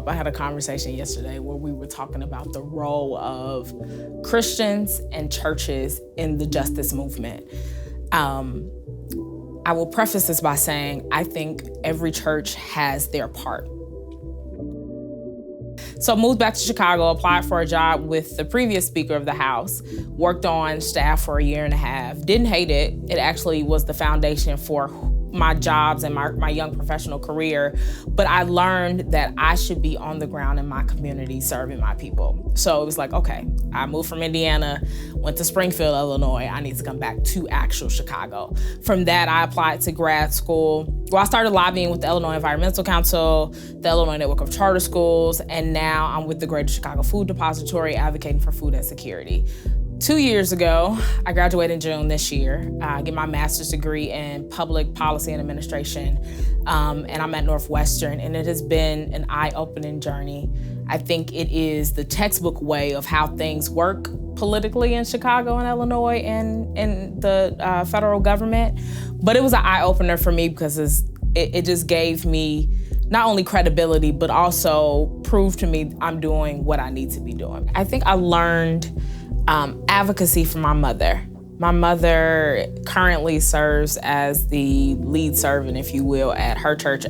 I had a conversation yesterday where we were talking about the role of Christians and churches in the justice movement. I will preface this by saying I think every church has their part. So I moved back to Chicago, applied for a job with the previous Speaker of the House, worked on staff for a year and a half, didn't hate it. It actually was the foundation for my jobs and my young professional career, but I learned that I should be on the ground in my community serving my people. So it was like, okay, I moved from Indiana, went to Springfield, Illinois. I need to come back to actual Chicago. From that, I applied to grad school. Well, I started lobbying with the Illinois Environmental Council, the Illinois Network of Charter Schools, and now I'm with the Greater Chicago Food Depository advocating for food insecurity. 2 years ago, I graduated in June this year. I get my master's degree in public policy and administration, and I'm at Northwestern, and it has been an eye-opening journey. I think it is the textbook way of how things work politically in Chicago and Illinois and in the federal government. But it was an eye-opener for me because it just gave me not only credibility, but also proved to me I'm doing what I need to be doing. I think I learned advocacy from my mother. My mother currently serves as the lead servant, if you will, at her church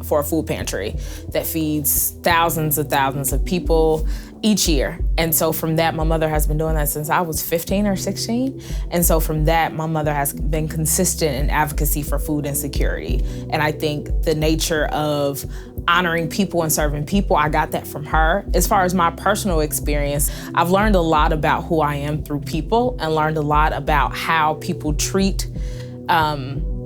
for a food pantry that feeds thousands of people each year. And so from that, my mother has been doing that since I was 15 or 16. And so from that, my mother has been consistent in advocacy for food insecurity. And I think the nature of honoring people and serving people, I got that from her. As far as my personal experience, I've learned a lot about who I am through people and learned a lot about how people treat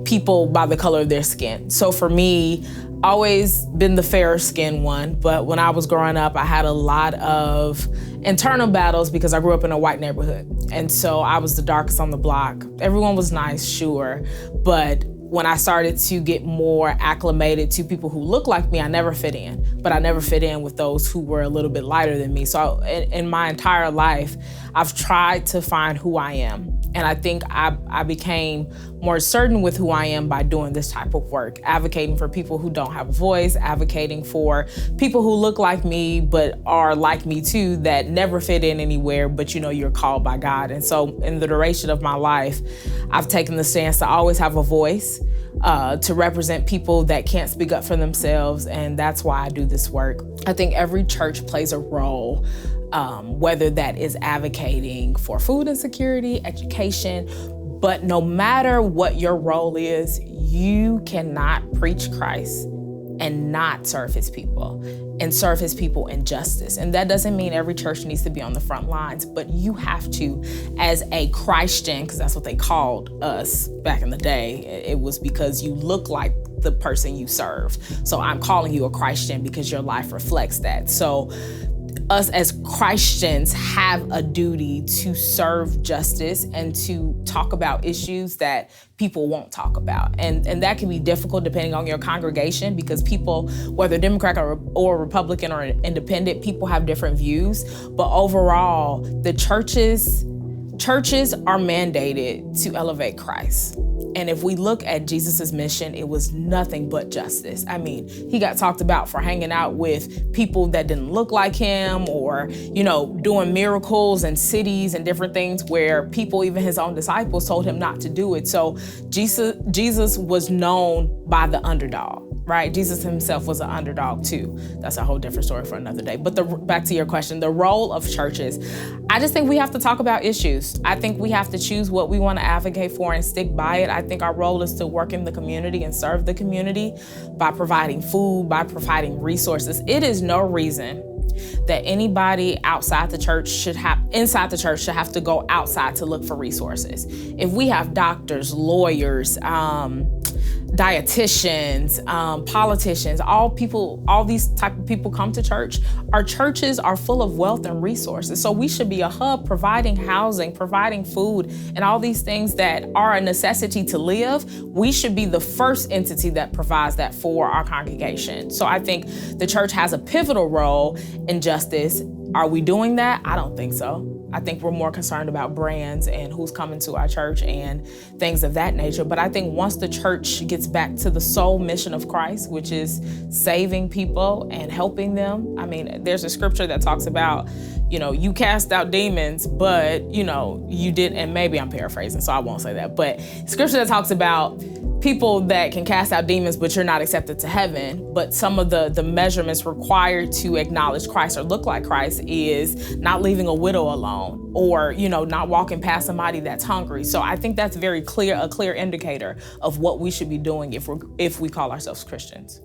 people by the color of their skin. So for me, always been the fairer skinned one, but when I was growing up, I had a lot of internal battles because I grew up in a white neighborhood. And so I was the darkest on the block. Everyone was nice, sure, but when I started to get more acclimated to people who look like me, I never fit in. But I never fit in with those who were a little bit lighter than me. So in my entire life, I've tried to find who I am. And I think I became more certain with who I am by doing this type of work, advocating for people who don't have a voice, advocating for people who look like me but are like me too, that never fit in anywhere, but you know you're called by God. And so in the duration of my life, I've taken the stance to always have a voice, to represent people that can't speak up for themselves, and that's why I do this work. I think every church plays a role, whether that is advocating for food insecurity, education, but no matter what your role is, you cannot preach Christ and not serve his people and serve his people in justice. And that doesn't mean every church needs to be on the front lines, but you have to, as a Christian, because that's what they called us back in the day. It was because you look like the person you serve. So I'm calling you a Christian because your life reflects that. So us as Christians have a duty to serve justice and to talk about issues that people won't talk about. And that can be difficult depending on your congregation, because people, whether Democrat or Republican or independent, people have different views. But overall, the churches are mandated to elevate Christ. And if we look at Jesus's mission, it was nothing but justice. I mean, he got talked about for hanging out with people that didn't look like him, or, you know, doing miracles in cities and different things where people, even his own disciples, told him not to do it. So Jesus was known by the underdog, right? Jesus himself was an underdog too. That's a whole different story for another day. But back to your question, the role of churches, I just think we have to talk about issues. I think we have to choose what we want to advocate for and stick by it. I think our role is to work in the community and serve the community by providing food, by providing resources. It is no reason that anybody inside the church should have to go outside to look for resources. If we have doctors, lawyers, dietitians, politicians, all these type of people come to church. Our churches are full of wealth and resources. So we should be a hub providing housing, providing food, and all these things that are a necessity to live. We should be the first entity that provides that for our congregation. So I think the church has a pivotal role in justice. Are we doing that? I don't think so. I think we're more concerned about brands and who's coming to our church and things of that nature. But I think once the church gets back to the sole mission of Christ, which is saving people and helping them. I mean, there's a scripture that talks about, you cast out demons, but, you did, and maybe I'm paraphrasing, so I won't say that, but scripture that talks about people that can cast out demons, but you're not accepted to heaven. But some of the measurements required to acknowledge Christ or look like Christ is not leaving a widow alone, or, not walking past somebody that's hungry. So I think that's a clear indicator of what we should be doing if we call ourselves Christians.